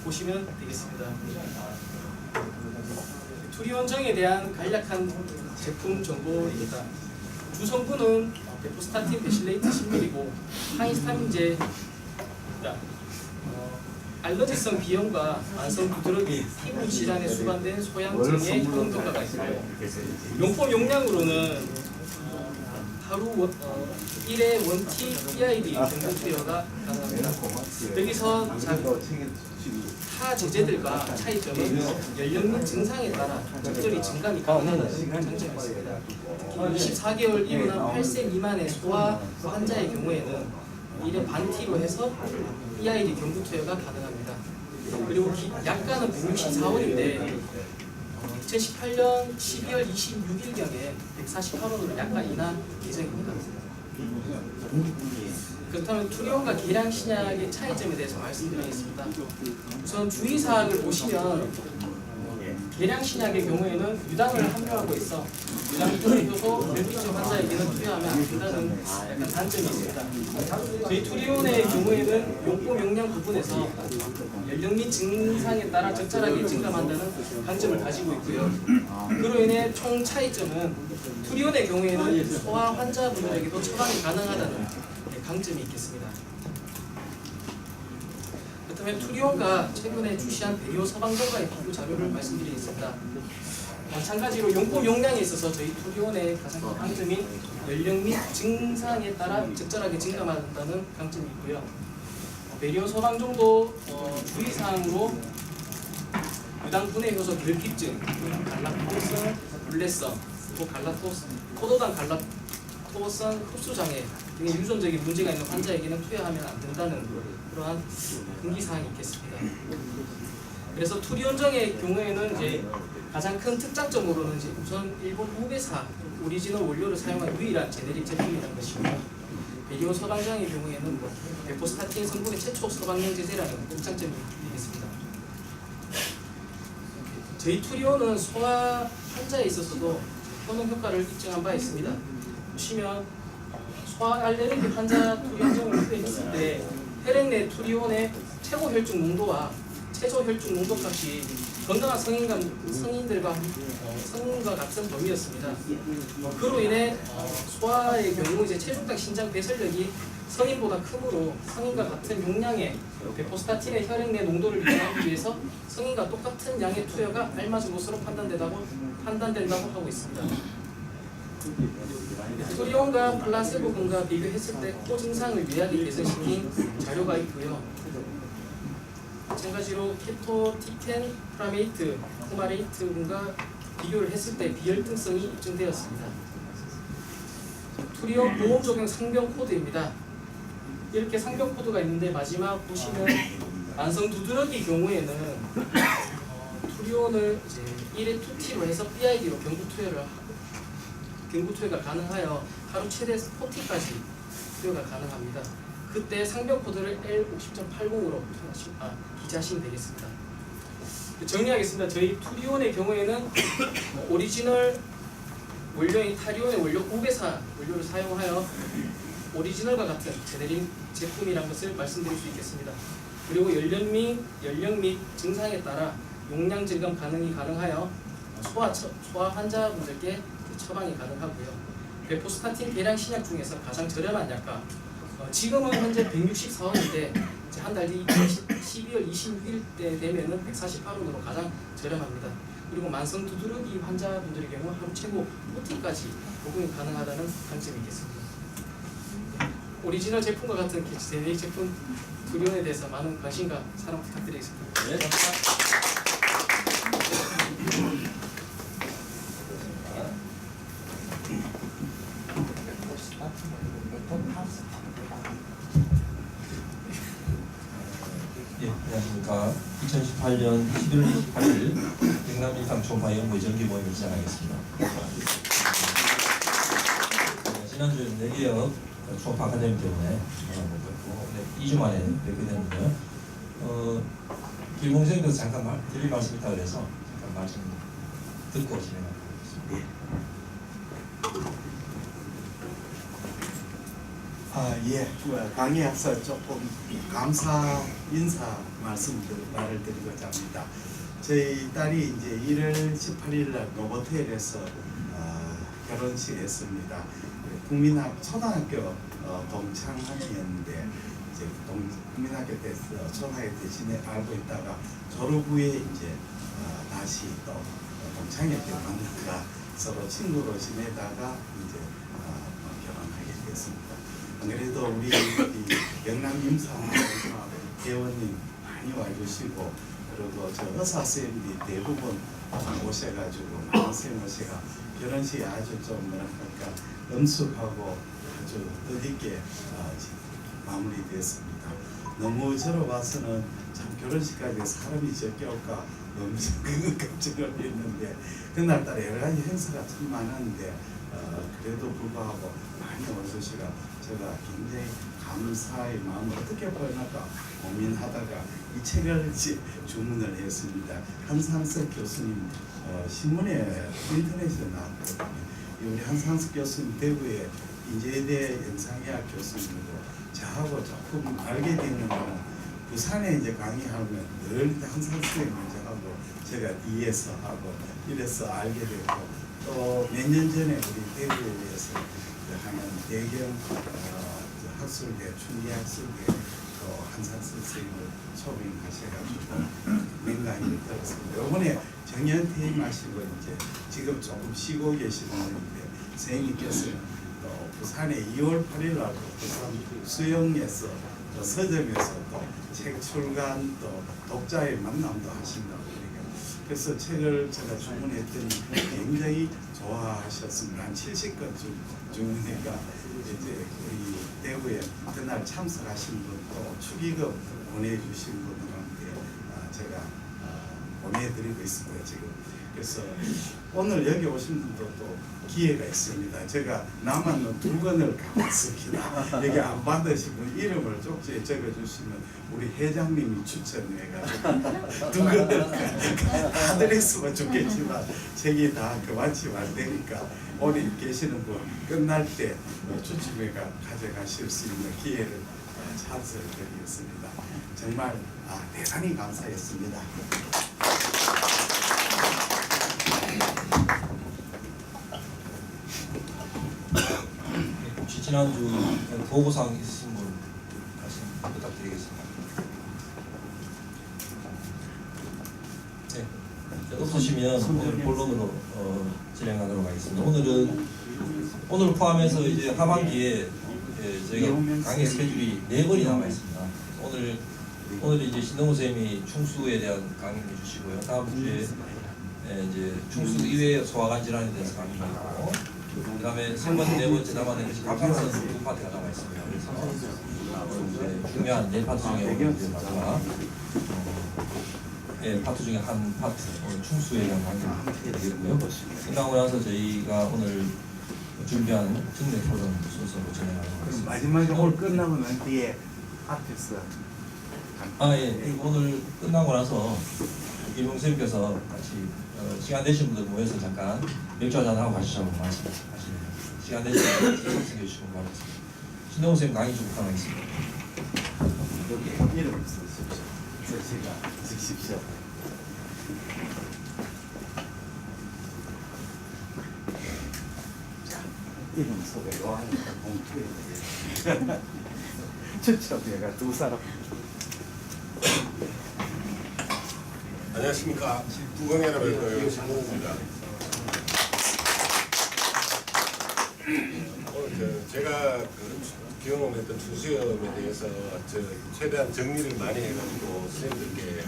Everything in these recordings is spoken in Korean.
보시면 되겠습니다. 투리온정에 대한 간략한 제품 정보입니다. 주성분은 베포스타틴, 베실레이트 10mg고 항히스타민제입니다. 알러지성 비염과 만성 두드러기, 피부 질환에 수반된 소양증에 효능 효과가 있고요. 용법 용량으로는 하루 1회 1T PID 정도 투여가 가능합니다. 여기서 타 제제들과 차이점은 연령 및 증상에 따라 적절히 증감이 가능하다는 장점이 있습니다. 특히 24개월 이후나 8세 미만의 소아 환자의 경우에는 1회 반 T로 해서 PID 경구 투여가 가능합니다. 그리고 약가는 164원인데 2018년 12월 26일경에 148원으로 약가 인하 예정입니다. 그렇다면 투리온과 계량 신약의 차이점에 대해서 말씀드리겠습니다. 우선 주의사항을 보시면 계량 신약의 경우에는 유당을 함유하고 있어 유당분해 효소 결핍증 환자에게는 투여하면 안 된다는 약간 단점이 있습니다. 저희 투리온의 경우에는 용법 용량 부분에서 연령 및 증상에 따라 적절하게 증감한다는 강점을 가지고 있고요. 그로 인해 총 차이점은 투리온의 경우에는 소아 환자분들에게도 처방이 가능하다는 강점이 있겠습니다. 그렇다면 투리온과 최근에 출시한 배리오 서방정과의 비교 자료를 말씀드리겠습니다. 마찬가지로 용법 용량에 있어서 저희 투리온의 가장 큰 강점인 연령 및 증상에 따라 적절하게 증감한다는 강점이 있고요. 배리오 서방정도 주의사항으로 유당분해 효소 결핍증, 갈락토성, 블레성, 포도당 갈락토성 흡수장애 등의 유전적인 문제가 있는 환자에게는 투여하면 안 된다는 그러한 금기사항이 있겠습니다. 그래서 투리온정의 경우에는 이제 가장 큰 특장점으로는 이제 우선 일본 우베사 오리지널 원료를 사용한 유일한 제네릭 제품이라는 것이고요. 배리오 서방정의 경우에는 베포스타틴 성분의 최초 서방용 제제라는 특장점이 있겠습니다. 저희 투리온은 소아 환자에 있어서도 효능 효과를 입증한 바 있습니다. 보시면 소아 알레르기 환자 투리온정을 투여했을 때 혈액 내 투리온의 최고 혈중 농도와 최저 혈중 농도 값이 건강한 성인과 같은 범위였습니다. 그로 인해 소아의 경우 이제 체중당 신장 배설력이 성인보다 크므로 성인과 같은 용량의 베포스타틴의 혈액 내 농도를 유지하기 위해서 성인과 똑같은 양의 투여가 알맞은 것으로 판단된다고 하고 있습니다. 투리온과 플라세보군과 비교했을 때 코 증상을 유의하게 개선시킨 자료가 있고요. 마찬가지로 케토티켄 프라메이트, 포마레이트군과 비교를 했을 때 비혈등성이 입증되었습니다. 투리온 보험 적용 상병 코드입니다. 이렇게 상병 코드가 있는데 마지막 보시면 만성 두드러기 경우에는 투리온을 이제 1회 2T로 해서 PID로 경구 투여가 가능하여 하루 최대 4T까지 투여가 가능합니다. 그때 상병 코드를 L50.80으로 기재하시면 되겠습니다. 정리하겠습니다. 저희 투리온의 경우에는 오리지널 원료인 타리온의 원료 우베사 원료를 사용하여 오리지널과 같은 제네릭 제품이라는 것을 말씀드릴 수 있겠습니다. 그리고 연령 및 증상에 따라 용량 증감 가능하여 소아 환자분들께 처방이 가능하고요. 베포스타틴 계량 신약 중에서 가장 저렴한 약가 지금은 현재 164원인데 한 달 뒤 12월 26일 때 되면은 148원으로 가장 저렴합니다. 그리고 만성 두드러기 환자분들의 경우 하루 최고 4T까지 복용이 가능하다는 강점이 있겠습니다. 오리지널 제품과 같은 제네릭 제품 투리온에 대해서 많은 관심과 사랑 부탁드리겠습니다. 네, 감사합니다. 예, 안녕하십니까. 2018년 11월 28일 경남일당 초파연구회 정기모임을 시작하겠습니다. 지난주에 내기역 초파 아카데미 때문에 뵙고 2주 만에 뵙게 됐는데요. 길공생님께서 잠깐 드릴 말씀 있다고 그래서 잠깐 말씀 듣고 진행하도록 하겠습니다. 강의에서 조금 감사 인사 말을 드리고자 합니다. 저희 딸이 이제 1월 18일 날 노보텔에서 결혼식 했습니다. 초등학교 동창이었는데 이제 국민학교 때 초등학교 대신에 알고 있다가 졸업 후에 이제 다시 또 동창회를 만나가 서로 친구로 지내다가 이제 결혼하게 됐습니다. 그래도 우리 영남 임사 회원님 많이 와주시고 그리고 저 의사 선생님들이 대부분 오셔가지고 많은 선생님 오셔가 결혼식이 아주 좀 뭐랄까 엄숙하고 아주 뜻있게 마무리되었습니다. 너무 저러 봐서는 참 결혼식까지 사람이 적게 올까 엄청 걱정을 했는데 그날따라 여러 가지 행사가 참 많았는데 그래도 불구하고 많이 오셔서 제가 굉장히 감사의 마음을 어떻게 표현할까 고민하다가 이 책을 주문을 했습니다. 한상석 교수님 신문에 인터넷에 나왔거든요. 우리 한상석 교수님 대구의 인제대 영상의학 교수님이고 저하고 조금 알게 되는 거는 부산에 이제 강의하면 늘 한상석 선생님 먼저 하고 제가 뒤에서 하고 이래서 알게 되고 또 몇 년 전에 우리 대구에서 하는 대경 학술대 충기학술대 또 한상석 선생님을 초빙하셔가지고 맹강의를 들었습니다. 이번에 정년퇴임 하시고 이제 지금 조금 쉬고 계시는 분인데 선생님께서는 또 부산에 2월 8일 날 부산 수영에서 또 서점에서 또 책 출간 또 독자의 만남도 하신다고 그래서 책을 제가 주문했더니 굉장히 좋아하셨습니다. 한 70건 주문니까 이제 우리 대구에 그날 참석하신 분 또 축의금 보내주신 분들한테 제가 보내드리고 있습니다. 지금 그래서 오늘 여기 오신 분도 또 기회가 있습니다. 제가 남았는 2권을 갖았습니다. 여기 안 받으시고 이름을 쪽지에 적어주시면 우리 회장님이 추천해가지고 2권을 아드레스만 좋겠지만 책이 다 그만치 안 되니까 오늘 계시는 분 끝날 때 추첨회가 가져가실 수 있는 기회를 찬스를 드리겠습니다. 정말 대단히 감사했습니다. 혹시 지난주 보고사항 있으신 분 말씀 부탁드리겠습니다. 네, 없으시면 오늘 본론으로 진행하도록 하겠습니다. 오늘 포함해서 이제 하반기에 저희가 강의 스케줄이 4번이 남아 있습니다. 오늘 이제 신동우 선생님이 충수에 대한 강의를 해주시고요. 다음 주에 이제 충수 이외의 소화관 질환에 대해서 강의를 하고, 그다음에 3번째 남아있는 것이 갑상선 두 파트가 남아 있습니다. 그래서 이제 중요한 4파트 중에 오늘 이제 마지막 파트 중에 한 파트 오늘 충수에 대한 강의를 하게 되겠고요. 끝나고 나서 저희가 오늘 준비한 특례 토론 순서로 진행하도록 하겠습니다. 마지막에 오늘 끝나고 난 뒤에 앞에서 예. 오늘 끝나고 나서 김용 선생님께서 같이 시간 되신 분들 모여서 잠깐 맥주 한잔 하고 가시자고 말씀하시네요. 시간 되시면 참석해 주시고 바라겠습니다. 신동우 선생님 강의 좀 부탁하겠습니다. 여기 이름 쓰십시오. 쓰십시오. 자, 이름 소개 요한이가 봉투에 추첨해가 2사람. 안녕하십니까. 부광연합의 신동우입니다. 오늘 제가 경험했던 충수염에 대해서 최대한 정리를 많이 해가지고 선생님들께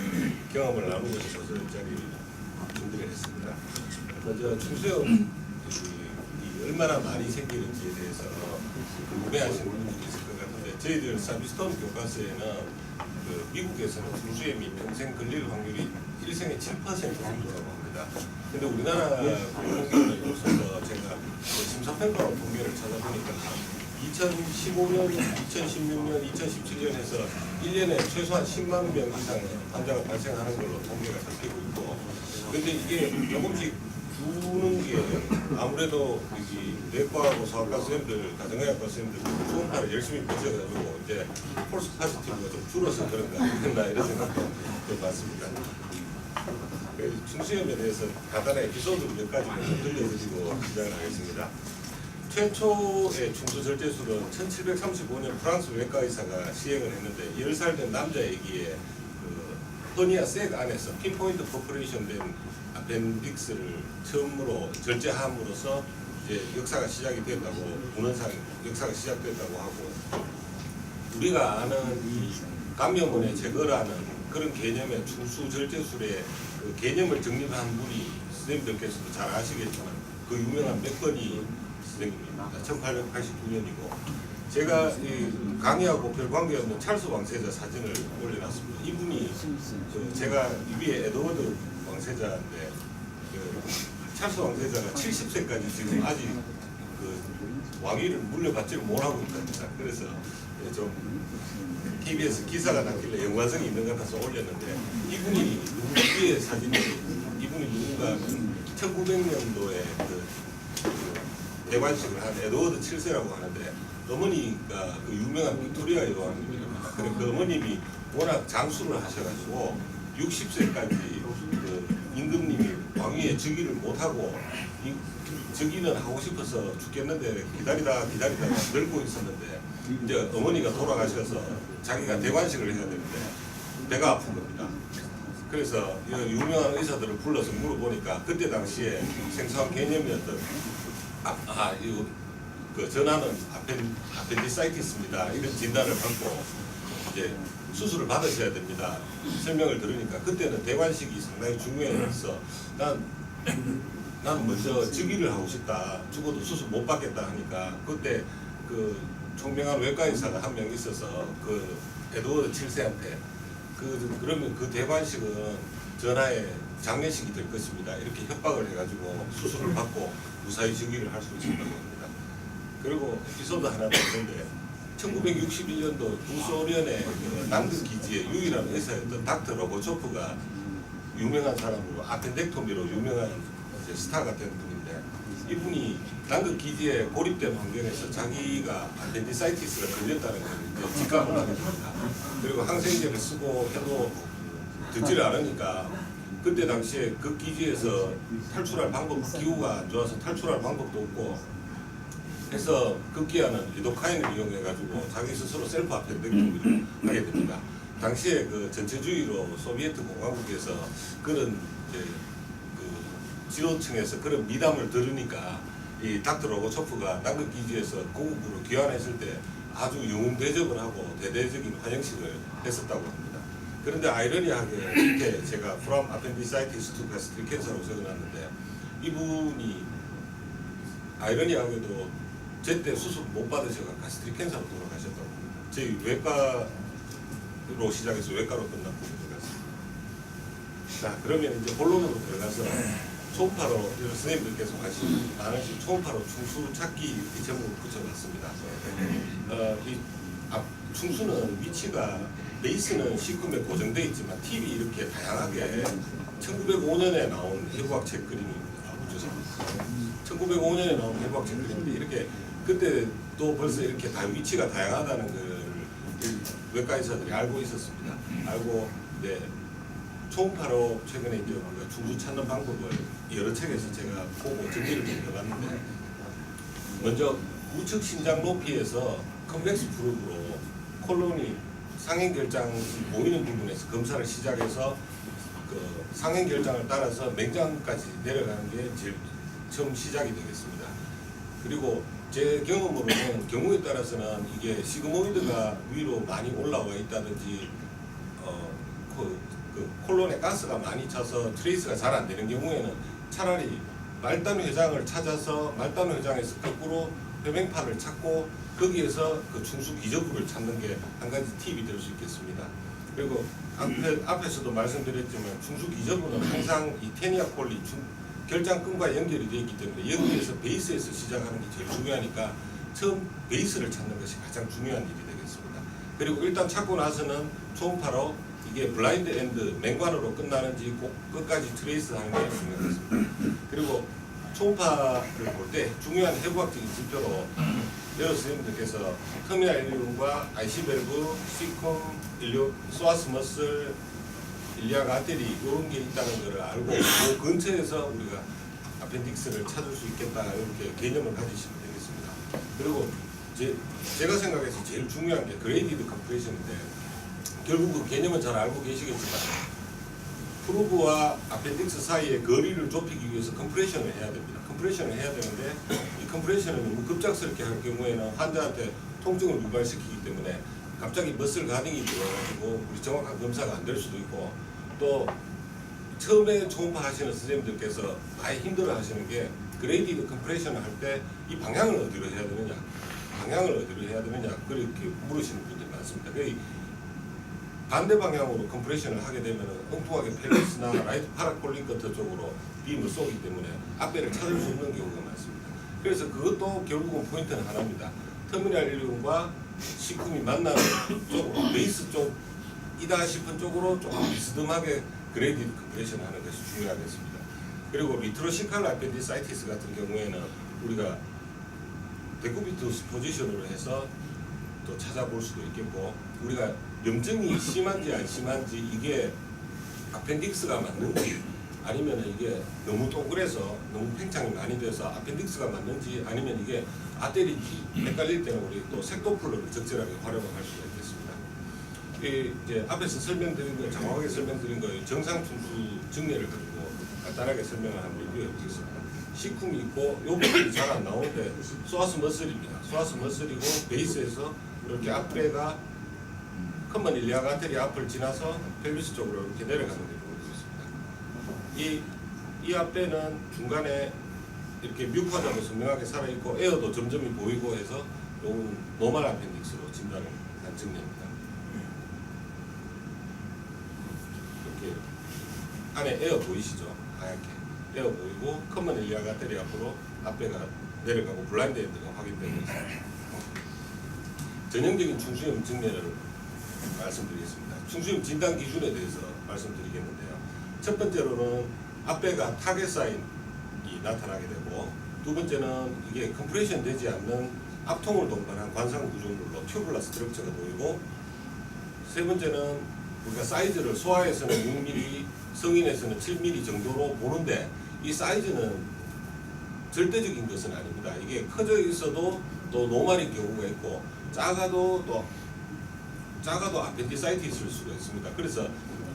경험을 나누고 싶어서 자리를 준비를 했습니다. 먼저 충수염이 얼마나 많이 생기는지에 대해서 궁금해하시는 분들이 있을 것 같은데 저희들 사비스톤 교과서에는 미국에서는 충수염이 평생 걸릴 확률이 1생에 7% 정도라고 합니다. 근데 우리나라 통계를 요소서 제가 심사평가 통계를 찾아보니까 2015년, 2016년, 2017년에서 1년에 최소한 10만 명 이상 환자가 발생하는 걸로 통계가 잡히고 있고, 그런데 이게 조금씩 두는 게 아무래도 이 내과하고 소아과 선생님들, 가정의학과 선생님들 초음파를 열심히 보셔가지고 이제 폴스 파지티브가 좀 줄어서 그런가 했나 이런 생각도 해봤습니다. 중수염에 대해서 간단한 에피소드 몇 가지 들려드리고 시작을 하겠습니다. 최초의 중수 절제술은 1735년 프랑스 외과 의사가 시행을 했는데 10살 된 남자애기에 그 허니아 색 안에서 핀포인트 퍼포레이션 된 아펜딕스를 처음으로 절제함으로써 이제 역사가 시작이 됐다고 문헌상 역사가 시작됐다고 하고, 우리가 아는 이 감염원의 제거라는 그런 개념의 중수 절제술의 그 개념을 정립한 분이 선생님들께서도 잘 아시겠지만 그 유명한 맥거니 선생님입니다. 1889년이고 제가 이 강의하고 별 관계없는 찰스 왕세자 사진을 올려놨습니다. 이분이 그 제가 위에 에드워드 왕세자인데 그 찰스 왕세자가 70세까지 지금 아직 그 왕위를 물려받지를 못하고 있답니다. 그래서 좀 TBS 기사가 났길래 연관성이 있는 것 같아서 올렸는데, 이분이 위에 사진이 이분이 누군가 1900년도에 그 대관식을 한 에드워드 7세라고 하는데 어머니가 그 유명한 빅토리아 여왕님입니다. 그 어머님이 워낙 장수를 하셔가지고 60세까지 그 임금님이 왕위에 즉위를 못하고 즉위는 하고 싶어서 죽겠는데 기다리다가 늙고 있었는데 이제 어머니가 돌아가셔서 자기가 대관식을 해야 되는데 배가 아픈 겁니다. 그래서 유명한 의사들을 불러서 물어보니까 그때 당시에 생소한 개념이었던 이거 그 전화는 아펜디사이티스입니다. 이런 진단을 받고 이제 수술을 받으셔야 됩니다. 설명을 들으니까 그때는 대관식이 상당히 중요해서 난 먼저 즉위를 하고 싶다. 죽어도 수술 못 받겠다 하니까 그때 그 총명한 외과 의사가 한 명 있어서 그 에드워드 7세한테 그러면 그 대관식은 전하의 장례식이 될 것입니다. 이렇게 협박을 해가지고 수술을 받고 무사히 즉위를 할 수 있었다고 합니다. 그리고 에피소드 하나 더 있는데 1961년도 구소련의 그 남극 기지의 유일한 의사였던 닥터 로고초프가 유명한 사람으로 아펜덱토미로 유명한 스타가 된 분인데, 이분이 남극 기지에 고립된 환경에서 자기가 아펜디사이티스가 걸렸다는 걸 이제 직감을 하게 됩니다. 그리고 항생제를 쓰고 해도 듣지를 않으니까 그때 당시에 그 기지에서 탈출할 방법, 기후가 안 좋아서 탈출할 방법도 없고 해서 급기야는 리도카인을 이용해가지고 자기 스스로 셀프 아펜덱토미를 하게 됩니다. 당시에 그 전체주의로 소비에트 공화국에서 그런 이제 그 지도층에서 그런 미담을 들으니까 이 닥터 로고초프가 남극 기지에서 고국으로 귀환했을 때 아주 영웅 대접을 하고 대대적인 환영식을 했었다고 합니다. 그런데 아이러니하게 밑에 제가 From Appendicitis to Gastric Cancer라고 적어놨는데, 이분이 아이러니하게도 제때 수술 못 받으셔서 가스트릭 캔서로 돌아가셨다고 합니다. 저희 외과로 시작해서 외과로 끝났고 들어갔습니다. 자, 그러면 이제 본론으로 들어가서 초음파로 선생님들께서 관심 많으신 초음파로 충수 찾기 이 제목을 붙여봤습니다. 이 충수는 위치가 베이스는 C금에 고정되어 있지만 팁이 이렇게 다양하게 1905년에 나온 해부학책 그림입니다. 1905년에 나온 해부학책 그림인데 이렇게 그때 또 벌써 이렇게 다 위치가 다양하다는 걸 외과 의사들이 알고 있었습니다. 알고 초음파로 최근에 이제 우리가 충수 찾는 방법을 여러 책에서 제가 보고 정리를 좀 해봤는데, 먼저 우측 심장 높이에서 컨벡스 프로브로 콜론이 상행결장 보이는 부분에서 검사를 시작해서 그 상행결장을 따라서 맹장까지 내려가는 게 제일 처음 시작이 되겠습니다. 그리고 제 경험으로는 경우에 따라서는 이게 시그모이드가 위로 많이 올라와 있다든지 그 콜론에 가스가 많이 차서 트레이스가 잘 안 되는 경우에는 차라리 말단 회장을 찾아서 말단 회장에서 거꾸로 폐뱅판을 찾고 거기에서 그 충수 기저부를 찾는 게 한 가지 팁이 될 수 있겠습니다. 그리고 앞에서도 말씀드렸지만 충수 기저부는 항상 이 테니아 콜리 결장근과 연결이 되어 있기 때문에 여기에서 베이스에서 시작하는 게 제일 중요하니까 처음 베이스를 찾는 것이 가장 중요한 일이 되겠습니다. 그리고 일단 찾고 나서는 초음파로 이게 블라인드 엔드 맹관으로 끝나는지 꼭 끝까지 트레이스 하는 게 중요하겠습니다. 그리고 초음파를 볼 때 중요한 해부학적인 지표로 여러 선생님들께서 터미널 일리움과 IC 밸브, 시콤, 소아스 머슬, 일리아c 아테리 이런 게 있다는 것을 알고 그 근처에서 우리가 아펜딕스를 찾을 수 있겠다 이렇게 개념을 가지시면 되겠습니다. 그리고 제가 생각해서 제일 중요한 게 그레이디드 컴프레션인데 결국 그 개념은 잘 알고 계시겠지만 프루브와 아펜딕스 사이의 거리를 좁히기 위해서 컴프레션을 해야 됩니다. 컴프레션을 해야 되는데 이 컴프레션을 너무 급작스럽게 할 경우에는 환자한테 통증을 유발시키기 때문에 갑자기 머슬 가딩이 들어가지고 우리 정확한 검사가 안 될 수도 있고 또 처음에 초음파 하시는 선생님들께서 많이 힘들어 하시는 게 그레이디드 컴프레션을 할 때 이 방향을 어디로 해야 되느냐 그렇게 물으시는 분들이 많습니다. 반대 방향으로 컴프레션을 하게 되면 엉뚱하게 펠리스나 라이트 파라콜링커터 쪽으로 빔을 쏘기 때문에 앞배를 찾을 수 없는 경우가 많습니다. 그래서 그것도 결국은 포인트는 하나입니다. 터미널 일리움과 시쿰이 만나는 쪽으로 베이스 쪽이다 싶은 쪽으로 조금 비스듬하게 그레이디드 컴프레션을 하는 것이 중요하겠습니다. 그리고 리트로시칼 아펜디사이티스 같은 경우에는 우리가 데쿠비투스 포지션으로 해서 또 찾아볼 수도 있겠고 우리가 염증이 심한지 안 심한지 이게 아펜딕스가 맞는지 아니면 이게 너무 동그래서 너무 팽창이 많이 돼서 아펜딕스가 맞는지 아니면 이게 아테리인지 헷갈릴 때는 우리 또 색도플러를 적절하게 활용할 수가 있겠습니다. 이제 앞에서 설명드린 거 정확하게 설명드린 거 정상 충수 정리를 가지고 간단하게 설명을 한번 리뷰해 보겠습니다. 시쿰이 있고 요 부분이 잘 안 나오는데 소아스 머슬입니다. 소아스 머슬이고 베이스에서 이렇게 앞배가 커먼 일리아c 아테리 앞을 지나서 펠비스 쪽으로 이렇게 내려가는 게 보이고 있습니다. 이 앞배는 중간에 이렇게 뮤커자로 선명하게 살아있고 에어도 점점이 보이고 해서 요건 노멀 아펜딕스로 진단을 한 증례입니다. 이렇게 안에 에어 보이시죠? 하얗게 에어 보이고 커먼 일리아c 아테리 앞으로 앞배가 내려가고 블라인드 엔드가 확인되고 있습니다. 전형적인 충수염 증례를 말씀드리겠습니다. 충수염 진단 기준에 대해서 말씀드리겠는데요. 첫 번째로는 앞배가 타겟 사인이 나타나게 되고 두 번째는 이게 컴프레션 되지 않는 앞통을 동반한 관상 구조물로 튜블러 스트럭처가 보이고 세 번째는 우리가 사이즈를 소아에서는 6mm, 성인에서는 7mm 정도로 보는데 이 사이즈는 절대적인 것은 아닙니다. 이게 커져 있어도 또 노말인 경우가 있고 작아도 아펜디사이티스일 수가 있습니다. 그래서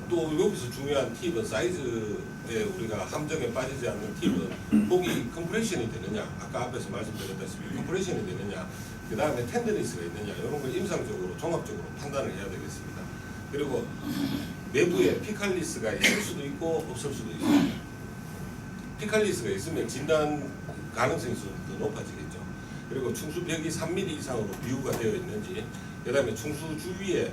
또 여기서 중요한 팁은 사이즈에 우리가 함정에 빠지지 않는 팁은 목이 컴프레션이 되느냐, 아까 앞에서 말씀드렸다시피 컴프레션이 되느냐, 그 다음에 텐더니스가 있느냐 이런 걸 임상적으로 종합적으로 판단을 해야 되겠습니다. 그리고 내부에 피칼리스가 있을 수도 있고 없을 수도 있습니다. 피칼리스가 있으면 진단 가능성이 좀 더 높아지겠죠. 그리고 충수벽이 3mm 이상으로 비유가 되어 있는지, 그 다음에 충수 주위에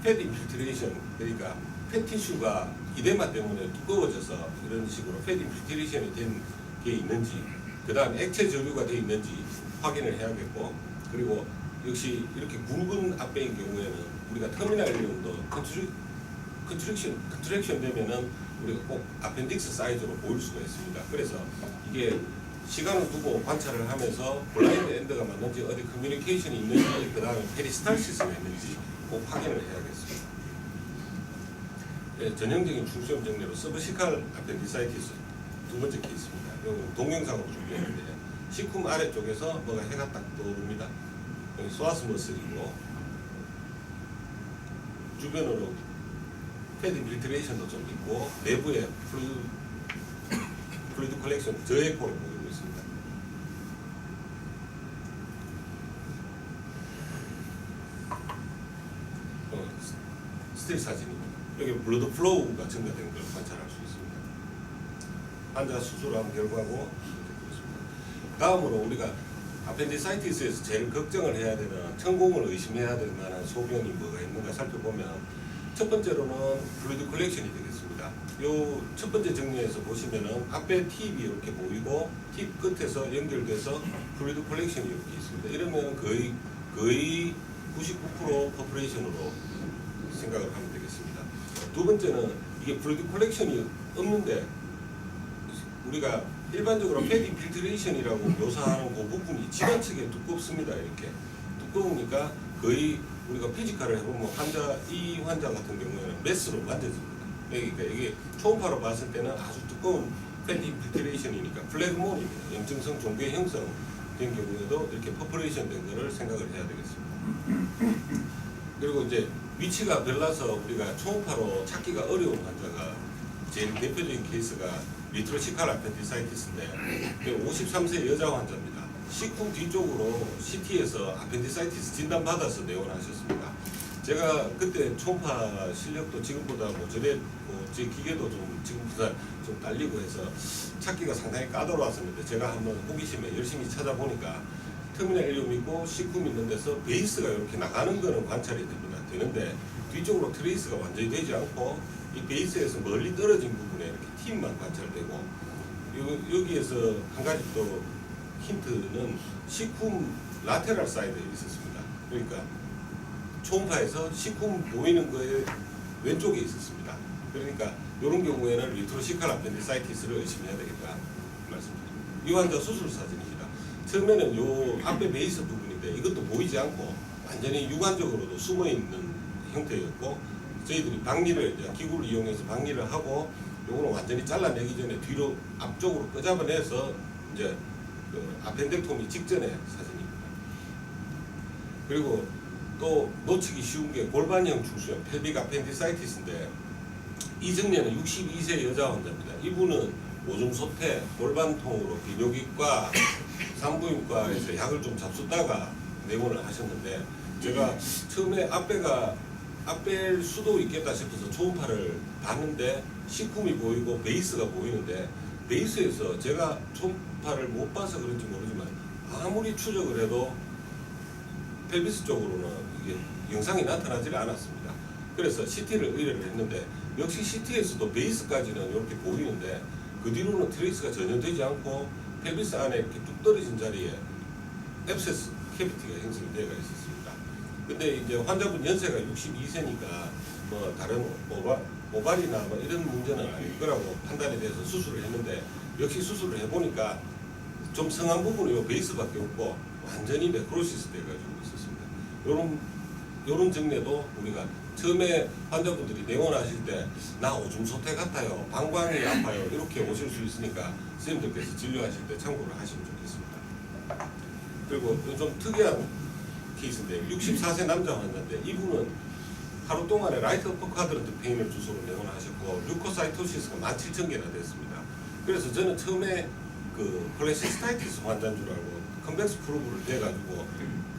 팻 인필트레이션, 그러니까 팻 티슈가 이데마 때문에 두꺼워져서 이런 식으로 팻 인필트레이션이 된 게 있는지, 그 다음에 액체 저류가 되어 있는지 확인을 해야겠고, 그리고 역시 이렇게 굵은 앞배인 경우에는 우리가 터미널 일리움도 컨트랙션 되면은 우리가 꼭 아펜딕스 사이즈로 보일 수가 있습니다. 그래서 이게 시간을 두고 관찰을 하면서 블라인드 엔드가 맞는지, 어디 커뮤니케이션이 있는지, 그 다음에 페리스탈시스가 있는지 꼭 확인을 해야겠습니다. 네, 전형적인 충수염 정례로 서브시칼 아펜디사이티스 두 번째 케이스입니다. 이건 동영상으로 준비했는데 시쿰 아래쪽에서 뭐가 해가 딱 떠오릅니다. 여기 소아스 머슬이고 주변으로 패드 인필트레이션도 좀 있고 내부에 플루이드 컬렉션 저에코를 보이고 있습니다. 스틸 사진입니다. 여기 블러드 플로우가 증가된 걸 관찰할 수 있습니다. 환자 수술한 결과고 이렇게 보겠습니다. 다음으로 우리가 아펜디사이티스에서 제일 걱정을 해야 되는, 천공을 의심해야 될 만한 소견이 뭐가 있는가 살펴보면 첫 번째로는 플루이드 컬렉션이 되겠습니다. 요 첫 번째 정리에서 보시면은 앞에 팁이 이렇게 보이고 팁 끝에서 연결돼서 플루이드 컬렉션이 이렇게 있습니다. 이러면 거의 99% 퍼퍼레이션으로 생각을 하면 되겠습니다. 두 번째는 이게 플루이드 컬렉션이 없는데 우리가 일반적으로 패드 인필트레이션이라고 묘사하는 그 부분이 질환 측에 두껍습니다. 이렇게 두꺼우니까 거의 우리가 피지컬을 해보면 이 환자 같은 경우에는 메스로 만져집니다. 그러니까 이게 초음파로 봤을 때는 아주 두꺼운 패드 인필트레이션이니까 플래그몬입니다. 염증성 종괴 형성 된 경우에도 이렇게 퍼포레이션 된 거를 생각을 해야 되겠습니다. 그리고 이제 위치가 별나서 우리가 초음파로 찾기가 어려운 환자가 제일 대표적인 케이스가 리트로시칼 아펜디사이티스인데 53세 여자 환자입니다. 식후 뒤쪽으로 CT에서 아펜디사이티스 진단받아서 내원하셨습니다. 제가 그때 초음파 실력도 지금보다 제 기계도 좀 지금보다 좀 딸리고 해서 찾기가 상당히 까다로웠었는데 제가 한번 호기심에 열심히 찾아보니까 터미널 일륨 있고 식품 있는 데서 베이스가 이렇게 나가는 거는 관찰이 되는데 뒤쪽으로 트레이스가 완전히 되지 않고 이 베이스에서 멀리 떨어진 부분에 이렇게 팁만 관찰되고 여기에서 한 가지 또 힌트는 식품 라테랄 사이드에 있었습니다. 그러니까 초음파에서 식품 보이는 거에 왼쪽에 있었습니다. 그러니까 이런 경우에는 리트로시칼 아펜디사이티스를 의심해야 되겠다 말씀드립니다. 이 환자 수술 사진입니다. 처음에는 요 앞에 베이스 부분인데 이것도 보이지 않고 완전히 육안적으로도 숨어 있는 형태였고 저희들이 박리를 이제 기구를 이용해서 박리를 하고 요거는 완전히 잘라내기 전에 뒤로 앞쪽으로 끄잡아내서 이제 그 아펜덱토미 직전의 사진입니다. 그리고 또 놓치기 쉬운 게 골반형 중수염 펠빅 아펜디사이티스인데 이 증례는 62세 여자 환자입니다. 이분은 오줌 소태, 골반통으로 비뇨기과, 산부인과에서 약을 좀 잡수다가 내원을 하셨는데 제가 처음에 앞뺄 수도 있겠다 싶어서 초음파를 봤는데 식품이 보이고 베이스가 보이는데 베이스에서 제가 초음파를 못 봐서 그런지 모르지만 아무리 추적을 해도 펠비스 쪽으로는 이게 영상이 나타나지 않았습니다. 그래서 CT를 의뢰를 했는데 역시 CT에서도 베이스까지는 이렇게 보이는데 그 뒤로는 트레이스가 전혀 되지 않고 펠비스 안에 이렇게 뚝 떨어진 자리에 앱세스 캐비티가 형성이 되어 있었습니다. 근데 이제 환자분 연세가 62세니까 뭐 다른 오발이나 뭐 이런 문제는 아닐 거라고 판단이 돼서 수술을 했는데 역시 수술을 해보니까 좀 성한 부분이 요 베이스밖에 없고 완전히 네크로시스 돼가지고 있었습니다. 요런 증례도 우리가 처음에 환자분들이 내원하실 때 나 오줌 소태 같아요, 방광이 아파요 이렇게 오실 수 있으니까 선생님들께서 진료하실 때 참고를 하시면 좋겠습니다. 그리고 좀 특이한 케이스인데 64세 남자 환자인데 이분은 하루 동안에 라이트 어퍼 쿼드런트 페인을 주소로 내원하셨고 류코사이토시스가 17,000개나 됐습니다. 그래서 저는 처음에 그 콜레시스타이티스 환자인 줄 알고 컨벡스 프로브를 내가지고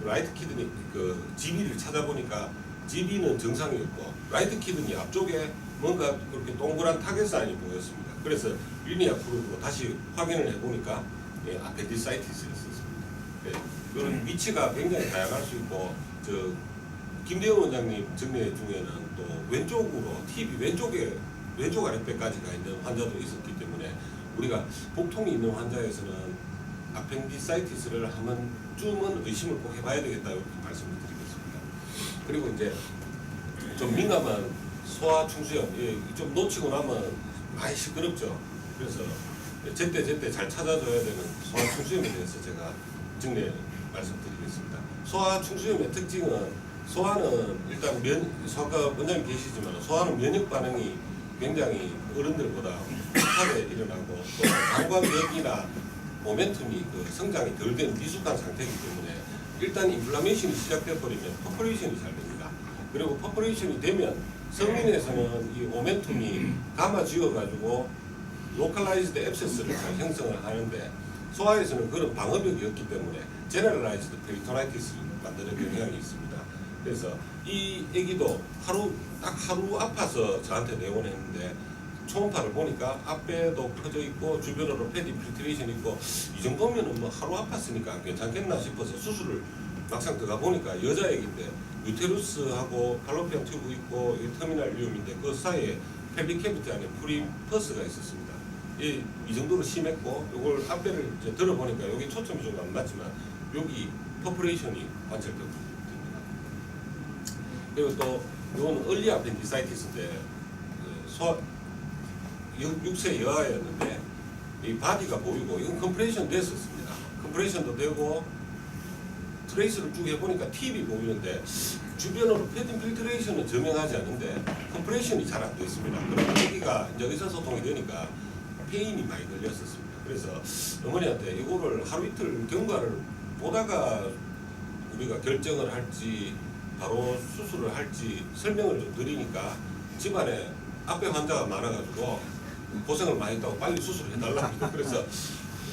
라이트 키드니 그 GB를 찾아보니까 GB는 정상이었고 라이트 키드니 앞쪽에 뭔가 그렇게 동그란 타겟 사인이 보였습니다. 그래서 리니아 프로브로 다시 확인을 해보니까 아펜디사이티스였습니다. 이런 위치가 굉장히 다양할 수 있고 저 김대영 원장님 증례 중에는 또 왼쪽으로 TV 왼쪽 아랫배까지 가 있는 환자도 있었기 때문에 우리가 복통이 있는 환자에서는 아펜디사이티스를 한 번쯤은 의심을 꼭 해봐야 되겠다 이렇게 말씀을 드리겠습니다. 그리고 이제 좀 민감한 소아 충수염 좀 놓치고 나면 많이 시끄럽죠. 그래서 제때 잘 찾아줘야 되는 소아 충수염에 대해서 제가 증례 말씀드리겠습니다. 소아 충수염의 특징은 소아는 일단 소아과 원장님 계시지만 소아는 면역 반응이 굉장히 어른들보다 급하게 일어나고 또 방광벽이나 모멘텀이 그 성장이 덜 된 미숙한 상태이기 때문에 일단 인플라메이션이 시작돼 버리면 퍼포레이션이 잘 됩니다. 그리고 퍼포레이션이 되면 성인에서는 이 모멘텀이 감아지어 가지고 로컬라이즈드 앱세스를 잘 형성을 하는데 소아에서는 그런 방어벽이 없기 때문에 제너럴라이즈드 페리토나이티스를 만드는 경향이 있습니다. 그래서 이 아기도 딱 하루 아파서 저한테 내원했는데 초음파를 보니까 앞에도 퍼져 있고 주변으로 패드 인필트레이션 있고 이 정도면은 뭐 하루 아팠으니까 괜찮겠나 싶어서 수술을 막상 들어가 보니까 여자애기인데 유테루스하고 팔로피안 튜브 있고 이 터미널 리움인데 그 사이에 펠빅 캐비티 안에 프리퍼스가 있었습니다. 이 정도로 심했고 이걸 앞배를 이제 들어보니까 여기 초점이 좀 안 맞지만 여기 퍼포레이션이 관찰됩니다. 그리고 또 이거는 얼리 아펜디사이티스인데 6세 여아였는데 이 바디가 보이고 이건 컴프레션 됐었습니다. 컴프레션도 되고 트레이스를 쭉 해보니까 팁이 보이는데 주변으로 패딩 필트레이션은 저명하지 않은데 컴프레션이 잘 안 되어 있습니다. 그러면 여기가 이제 의사소통이 되니까 페인이 많이 걸렸었습니다. 그래서 어머니한테 이거를 하루 이틀 경과를 보다가 우리가 결정을 할지 바로 수술을 할지 설명을 좀 드리니까 집안에 앞에 환자가 많아가지고 고생을 많이 했다고 빨리 수술을 해달라고 합니다. 그래서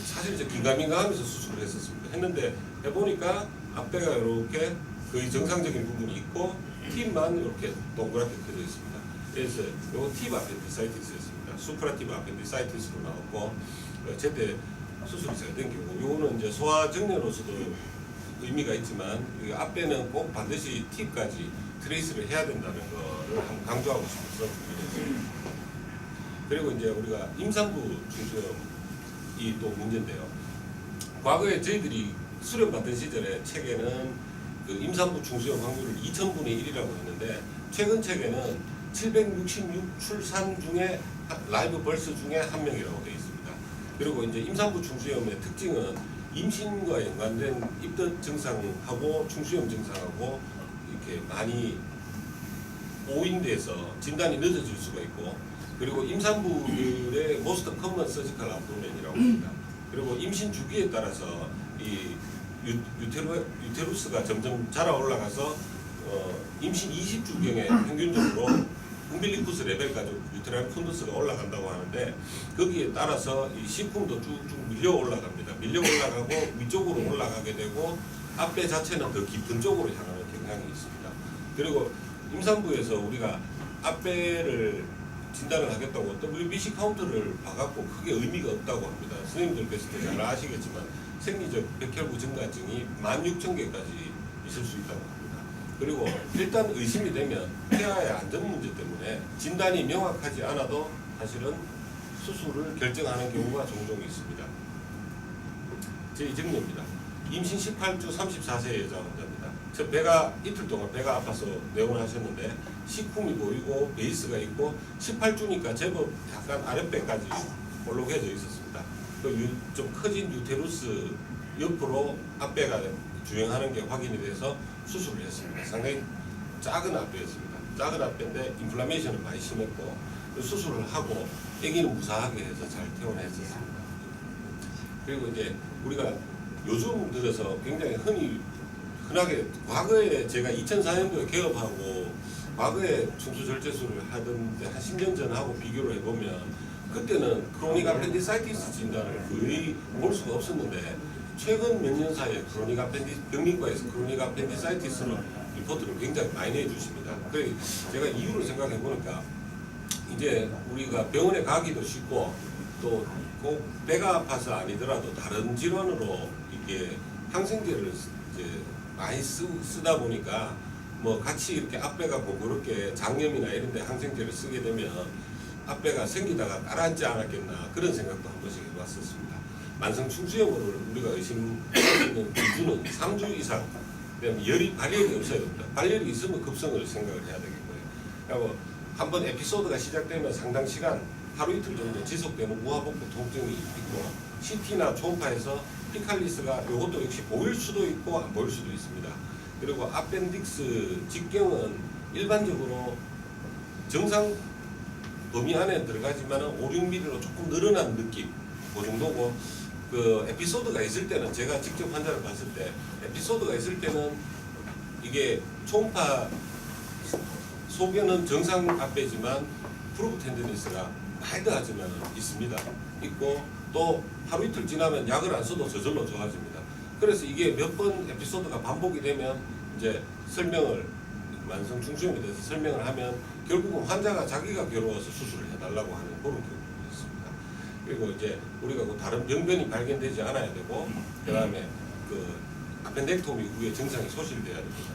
사실 이제 긴가민가하면서 수술을 했었습니다. 했는데 해보니까 앞배가 이렇게 거의 정상적인 부분이 있고 팁만 이렇게 동그랗게 켜져 있습니다. 그래서 이거 팁 아펜디사이티스였습니다. 수프라팁 아펜디사이티스로 나왔고 제때 수술이 잘 된 경우 요거는 이제 소아정례로서도 의미가 있지만 이 앞배는 꼭 반드시 팁까지 트레이스를 해야 된다는 거를 한번 강조하고 싶어서 준비했습니다. 그리고 이제 우리가 임산부 중수염이 또 문제인데요. 과거에 저희들이 수련받던 시절에 책에는 그 임산부 중수염 확률을 2000분의 1이라고 했는데 최근 책에는 766 출산 중에 라이브 벌스 중에 한 명이라고 되어 있습니다. 그리고 이제 임산부 중수염의 특징은 임신과 연관된 입덧 증상하고 중수염 증상하고 이렇게 많이 오인돼서 진단이 늦어질 수가 있고 그리고 임산부들의 모스트 커먼 서지컬 압도멘이라고 합니다. 그리고 임신 주기에 따라서 이 유테루스가 점점 자라 올라가서 임신 20주경에 평균적으로 umbilicus 레벨까지 유테라인 푼두스가 올라간다고 하는데 거기에 따라서 이 식품도 쭉쭉 밀려 올라갑니다. 밀려 올라가고 위쪽으로 올라가게 되고 앞배 자체는 더 깊은 쪽으로 향하는 경향이 있습니다. 그리고 임산부에서 우리가 앞배를 진단을 하겠다고 WBC 카운트를 봐갖고 크게 의미가 없다고 합니다. 선생님들께서도 잘 아시겠지만 생리적 백혈구 증가증이 16,000개까지 있을 수 있다고 합니다. 그리고 일단 의심이 되면 폐하의 안전 문제 때문에 진단이 명확하지 않아도 사실은 수술을 결정하는 경우가 종종 있습니다. 제2증례입니다. 임신 18주 34세 여자 환자입니다. 저 배가 이틀 동안 배가 아파서 내원하셨는데 식품이 보이고 베이스가 있고 18주니까 제법 약간 아랫배까지 볼록해져 있었습니다. 좀 커진 유테루스 옆으로 앞배가 주행하는 게 확인이 돼서 수술을 했습니다. 상당히 작은 앞배였습니다. 작은 앞배인데 인플라메이션은 많이 심했고 수술을 하고 아기는 무사하게 해서 잘 퇴원했었습니다. 그리고 이제 우리가 요즘 들어서 굉장히 흔하게 과거에 제가 2004년도에 개업하고 과거에 충수절제술을 하던데 한 10년 전하고 비교를 해보면 그때는 크로닉 아펜디사이티스 진단을 거의 볼 수가 없었는데 최근 몇 년 사이에 병리과에서 크로닉 아펜디사이티스는 리포트를 굉장히 많이 내주십니다. 그래서 제가 이유를 생각해 보니까 이제 우리가 병원에 가기도 쉽고 또 꼭 배가 아파서 아니더라도 다른 질환으로 이게 항생제를 이제 많이 쓰다 보니까 뭐 같이 이렇게 앞배가 번거롭게 장염이나 이런 데 항생제를 쓰게 되면 앞배가 생기다가 가라앉지 않았겠나 그런 생각도 한 번씩 해봤었습니다. 만성 충수염을 우리가 의심하는 기준은 3주 이상 그다음에 발열이 없어야 됩니다. 발열이 있으면 급성을 생각을 해야 되겠고요. 그리고 한번 에피소드가 시작되면 상당 시간 하루 이틀 정도 지속되는 우하복부 통증이 있고 CT나 초음파에서 피칼리스가 이것도 역시 보일 수도 있고 안 보일 수도 있습니다. 그리고 아펜딕스 직경은 일반적으로 정상 범위 안에 들어가지만 5, 6mm로 조금 늘어난 느낌 그 정도고 그 에피소드가 있을 때는 제가 직접 환자를 봤을 때 에피소드가 있을 때는 이게 초음파 소견은 정상 앞배지만 프루브 텐데니스가 마일드하지만 있습니다. 있고 또 하루 이틀 지나면 약을 안 써도 저절로 좋아집니다. 그래서 이게 몇 번 에피소드가 반복이 되면 이제 설명을 만성 중수염에 대해서 설명을 하면 결국은 환자가 자기가 괴로워서 수술을 해달라고 하는 그런 경우가 있습니다. 그리고 이제 우리가 그 다른 병변이 발견되지 않아야 되고 그다음에 그 아펜덱토미 후에 증상이 소실돼야 됩니다.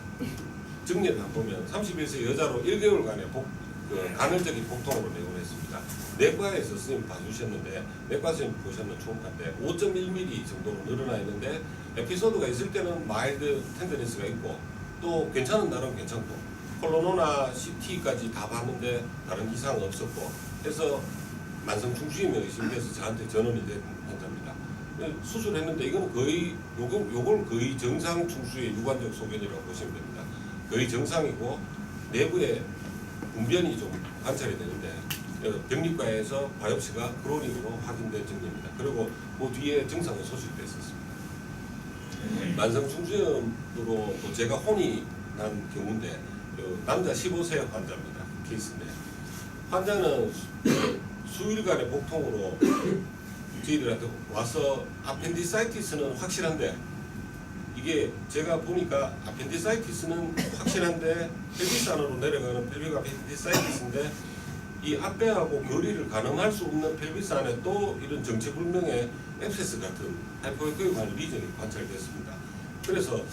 증례를 한번 보면 31세 여자로 1개월간의 간헐적인 복통으로 내원했습니다. 내과에서 선생님 봐주셨는데 내과 선생님 보셨는 초음파인데 5.1mm 정도로 늘어나 있는데 에피소드가 있을 때는 마일드 텐더니스가 있고 또 괜찮은 날은 괜찮고 콜로노나 CT까지 다 봤는데 다른 이상은 없었고 해서 만성 중수염이 의심돼서 저한테 전원이 된 환자입니다. 수술했는데 이건 거의 요걸 거의 정상 중수의 유관적 소견이라고 보시면 됩니다. 거의 정상이고 내부에 분변이 좀 관찰이 되는데 병리과에서 바이옵시가 크로닉으로 확인된 증례입니다. 그리고 그 뒤에 증상은 소실됐었습니다. 만성 중수염으로 또 제가 혼이 난 경우인데 남자 15세 환자입니다. 케이스인데 환자는 수일간의 복통으로 저희들한테 와서 아펜디사이티스는 확실한데 이게 제가 보니까 아펜디사이티스는 확실한데 펠비스 안으로 내려가는 펠빅 아펜디사이티스인데 이 앞배하고 거리를 가늠할 수 없는 펠비스 안에 또 이런 정체불명의 앱세스 같은 하이포에코이관 리전이 관찰됐습니다. 그래서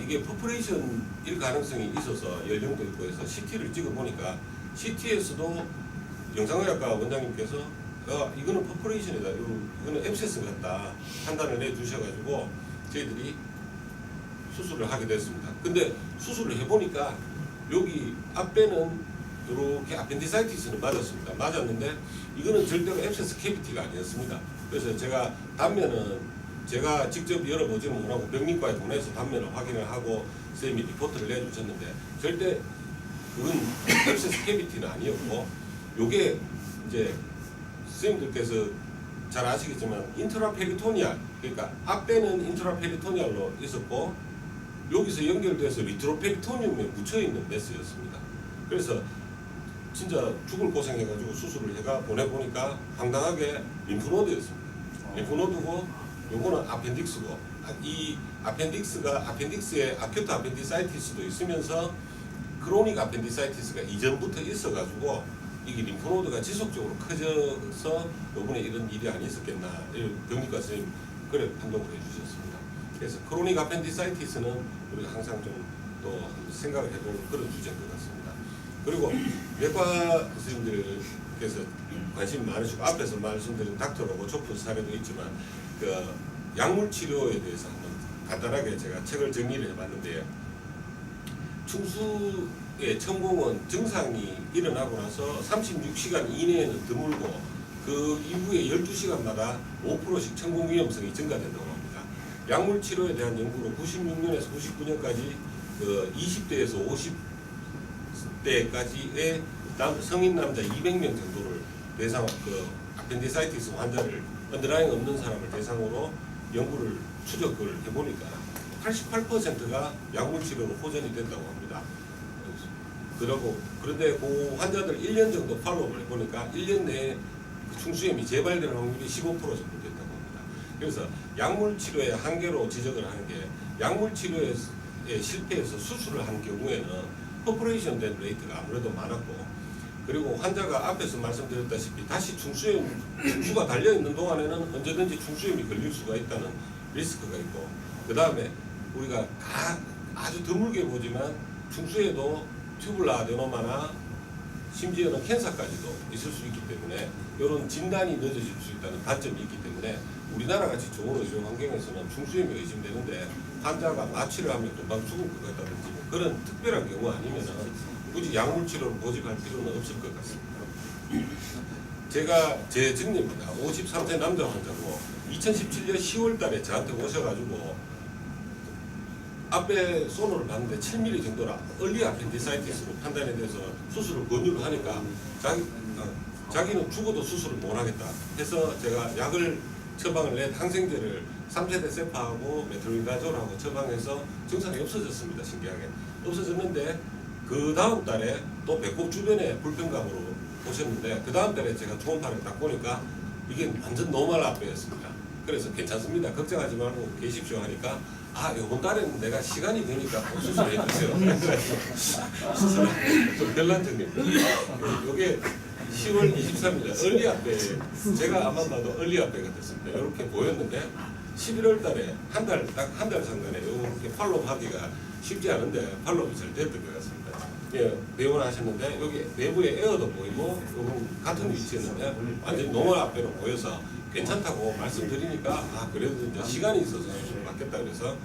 이게 퍼포레이션일 가능성이 있어서 연령도 있고 해서 CT를 찍어보니까 CT에서도 영상의학과 원장님께서 이거는 퍼포레이션이다, 이거는 앱세스 같다 판단을 내주셔가지고 저희들이 수술을 하게 됐습니다. 근데 수술을 해보니까 여기 앞배는 이렇게 아펜디사이티스는 맞았습니다. 맞았는데 이거는 절대로 앱세스 캐비티가 아니었습니다. 그래서 제가 단면은 제가 직접 열어보지는 못하고 병리과에 보내서 단면을 확인을 하고 선생님이 리포트를 내주셨는데 절대 그건 앱세스 캐비티는 아니었고 요게 이제 선생님들께서 잘 아시겠지만 인트라페리토니알, 그러니까 앞배는 인트라페리토니알로 있었고 여기서 연결돼서 리트로페리토니움에 묻혀있는 메스였습니다. 그래서 진짜 죽을 고생해가지고 수술을 해가 보내보니까 황당하게 림프노드였습니다. 림프노드고 요거는 아펜딕스고 이 아펜딕스에 아큐트 아펜디사이티스도 있으면서 크로닉 아펜디사이티스가 이전부터 있어가지고 이게 림프노드가 지속적으로 커져서 요번에 이런 일이 안 있었겠나 병리과 선생님 그래 판독을 해주셨습니다. 그래서 크로닉 아펜디사이티스는 우리가 항상 좀 또 생각을 해보는 그런 주제인 것 같습니다. 그리고 내과 선생님들께서 관심 많으시고 앞에서 말씀드린 닥터로고 좁은 사례도 있지만 그 약물 치료에 대해서 한번 간단하게 제가 책을 정리를 해봤는데요. 충수의 천공은 증상이 일어나고 나서 36시간 이내에는 드물고 그 이후에 12시간마다 5%씩 천공 위험성이 증가된다고 합니다. 약물 치료에 대한 연구로 96년에서 99년까지 그 20대에서 50대까지의 성인 남자 200명 정도를 대상 그 아펜디사이티스 환자를 언더라인 없는 사람을 대상으로 연구를 추적을 해보니까 88%가 약물 치료로 호전이 된다고 합니다. 그런데 그 환자들 1년 정도 팔로우를 해보니까 1년 내에 충수염이 재발될 확률이 15% 정도 된다고 합니다. 그래서 약물 치료의 한계로 지적을 하는 게 약물 치료에 실패해서 수술을 한 경우에는 퍼포레이션 된 레이트가 아무래도 많았고 그리고 환자가 앞에서 말씀드렸다시피 다시 충수가 달려있는 동안에는 언제든지 충수염이 걸릴 수가 있다는 리스크가 있고 그 다음에 우리가 아주 드물게 보지만 충수에도 튜블라 아데노마나 심지어는 캔서까지도 있을 수 있기 때문에 이런 진단이 늦어질 수 있다는 단점이 있기 때문에 우리나라 같이 좋은 의료 환경에서는 충수염이 의심되는데 환자가 마취를 하면 금방 죽을 것 같다든지 그런 특별한 경우 아니면 굳이 약물 치료를 고집할 필요는 없을 것 같습니다. 제가 제 증례입니다. 53세 남자 환자고 2017년 10월 달에 저한테 오셔가지고 앞에 소노를 봤는데 7mm 정도라 얼리 아펜디사이티스로 판단이 돼서 수술을 권유를 하니까 자기는 죽어도 수술을 못 하겠다 해서 제가 약을 처방을 내 항생제를 3세대 세파하고 메트로니다졸하고 처방해서 증상이 없어졌습니다. 신기하게 없어졌는데 그 다음 달에 또 배꼽 주변에 불편감으로 오셨는데 그 다음 달에 제가 초음파를 딱 보니까 이게 완전 노멀 앞배였습니다. 그래서 괜찮습니다. 걱정하지 말고 계십시오 하니까 이번 달에는 내가 시간이 되니까 수술을 해주세요. 좀 별난증입니다. 이게 10월 23일 얼리 앞배 제가 아마 봐도 얼리 앞배가 됐습니다. 이렇게 보였는데 11월 달에 딱 한 달 상간에 이렇게 팔로우 하기가 쉽지 않은데 팔로우가 잘 됐던 것 같습니다. 예, 배우를 하셨는데 여기 내부에 에어도 보이고 같은 위치였는데 완전히 노멀 앞배로 보여서 괜찮다고 말씀드리니까 그래도 이제 시간이 있어서 수술을 받겠다 그래서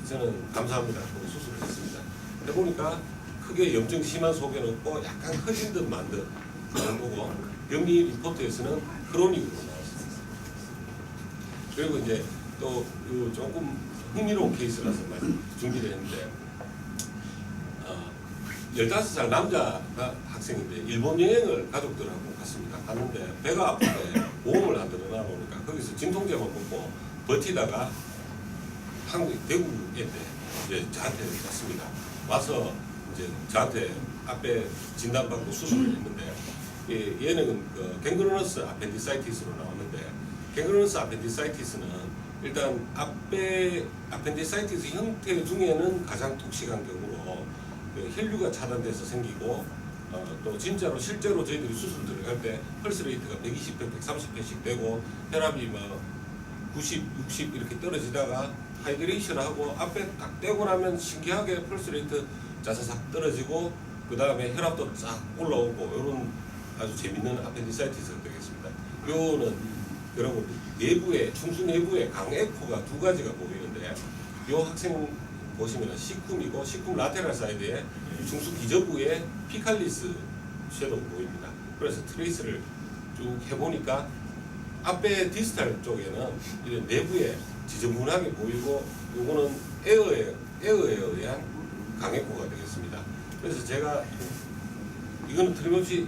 저는 감사합니다 하고 수술을 했습니다. 해보니까 크게 염증 심한 소견 없고 약간 커진 듯 만 듯 그 정도고 병리 리포트에서는 크로닉으로 나왔습니다. 그리고 이제 또 조금 흥미로운 케이스라서 준비를 했는데 15살 남자 학생인데 일본 여행을 가족들하고 갔습니다. 갔는데 배가 아픈데 보험을 안 들어놔놓으니까 거기서 진통제만 먹고 버티다가 한국 대구에 이제 저한테 왔습니다. 와서 이제 저한테 앞에 진단받고 수술을 했는데 얘는 그 갱그로너스 아펜디사이티스로 나왔는데 갱그로너스 아펜디사이티스는 일단 앞에 아펜디사이티스 형태 중에는 가장 독식한 경우로 그 혈류가 차단돼서 생기고 또 진짜로 실제로 저희들이 수술 들어갈 때 펄스 레이트가 120회, 130회씩 되고 혈압이 뭐 90, 60 이렇게 떨어지다가 하이드레이션을 하고 앞에 딱 떼고 나면 신기하게 펄스 레이트 자사삭 떨어지고 그 다음에 혈압도 싹 올라오고 이런 아주 재밌는 아펜디사이티스가 되겠습니다. 요는 그리고 내부에 충수 내부에 강에코가 두 가지가 보이는데 요 학생 보시면 시쿰이고 시쿰 라테랄 사이드에 중수 기저부에 피칼리스 섀도우 보입니다. 그래서 트레이스를 쭉 해보니까 앞에 디스탈 쪽에는 이런 내부에 지저분하게 보이고 요거는 에어에 의한 강에코가 되겠습니다. 그래서 제가 이거는 틀림없이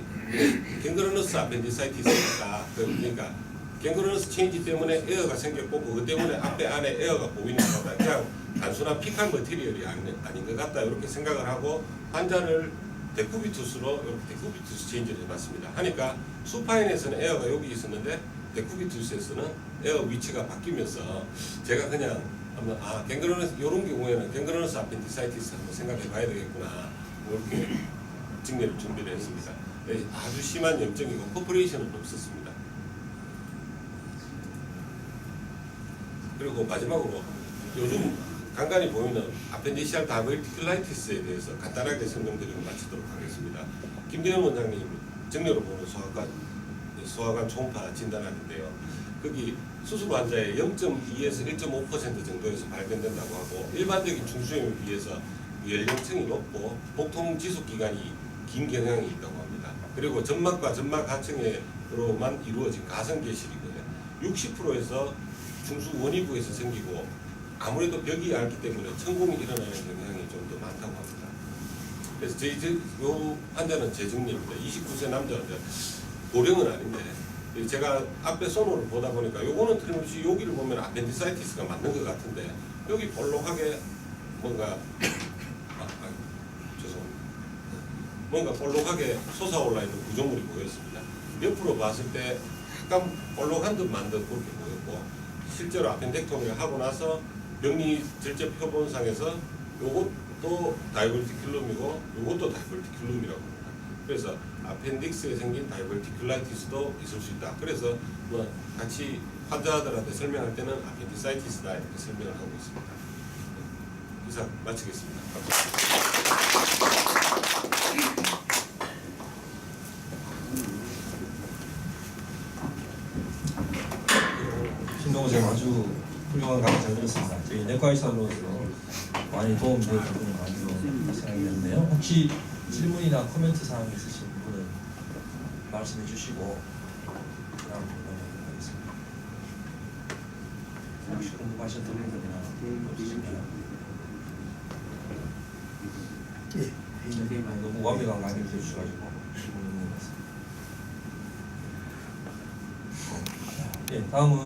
갱그로너스 아펜디사이티스니까 그러니까 갱그로너스 체인지 때문에 에어가 생겼고 그것 때문에 앞에 안에 에어가 보이는 거다. 그냥 단순한 피칼 머티리얼이 아닌 것 같다 이렇게 생각을 하고 환자를 데쿠비투스로 이렇게 데쿠비투스 체인지를 해봤습니다. 하니까 수파인에서는 에어가 여기 있었는데 데쿠비투스에서는 에어 위치가 바뀌면서 제가 그냥 한번 갱그로너스 이런 경우에는 갱그로너스 아펜디사이티스 한번 생각해봐야 되겠구나 뭐 이렇게 증례를 준비를 했습니다. 아주 심한 염증이고 퍼포레이션은 없었습니다. 그리고 마지막으로 요즘 간간히 보이는 아펜디시알 다이버티큘라이티스에 대해서 간단하게 설명드리고 마치도록 하겠습니다. 김대현 원장님 정례로 보는 소화관 초음파 진단하는데요. 거기 수술 환자의 0.2에서 1.5% 정도에서 발견된다고 하고 일반적인 중수염에 비해서 연령층이 높고 복통 지속 기간이 긴 경향이 있다고 합니다. 그리고 점막과 점막 하층으로만 이루어진 가성계실이고요. 60%에서 중수 원위부에서 생기고 아무래도 벽이 얇기 때문에 천공이 일어나는 경향이 좀 더 많다고 합니다. 그래서 요 환자는 재정리입니다. 29세 남자 환자, 고령은 아닌데 제가 앞에 소노를 보다 보니까 요거는 틀림없이 여기를 보면 아펜디사이티스가 맞는 것 같은데 여기 볼록하게 뭔가 뭔가 볼록하게 솟아올라 있는 구조물이 보였습니다. 옆으로 봤을 때 약간 볼록한 듯만 듯 그렇게 보였고 실제로 아펜덱토미를 하고 나서 병리 절제 표본상에서 요것도 다이버티큘럼이고 요것도 다이버티큘럼이라고 합니다. 그래서 아펜딕스에 생긴 다이버티큘라이티스도 있을 수 있다. 그래서 뭐 같이 환자들한테 설명할 때는 아펜디사이티스다 이렇게 설명을 하고 있습니다. 이상 마치겠습니다. 신동호 선생님 아주 훌륭한 강의 잘 들었습니다. 저희 내과 의사로서 많이 도움될 부분이 많이 생각이 됐는데요. 혹시 질문이나 코멘트 사항 있으신 분은 말씀해 주시고 그다음 넘어가겠습니다. 혹시 궁금하셨던 부분이나 없으신가요? 너무 완벽한 강의를 해주셔가지고 예, 다음은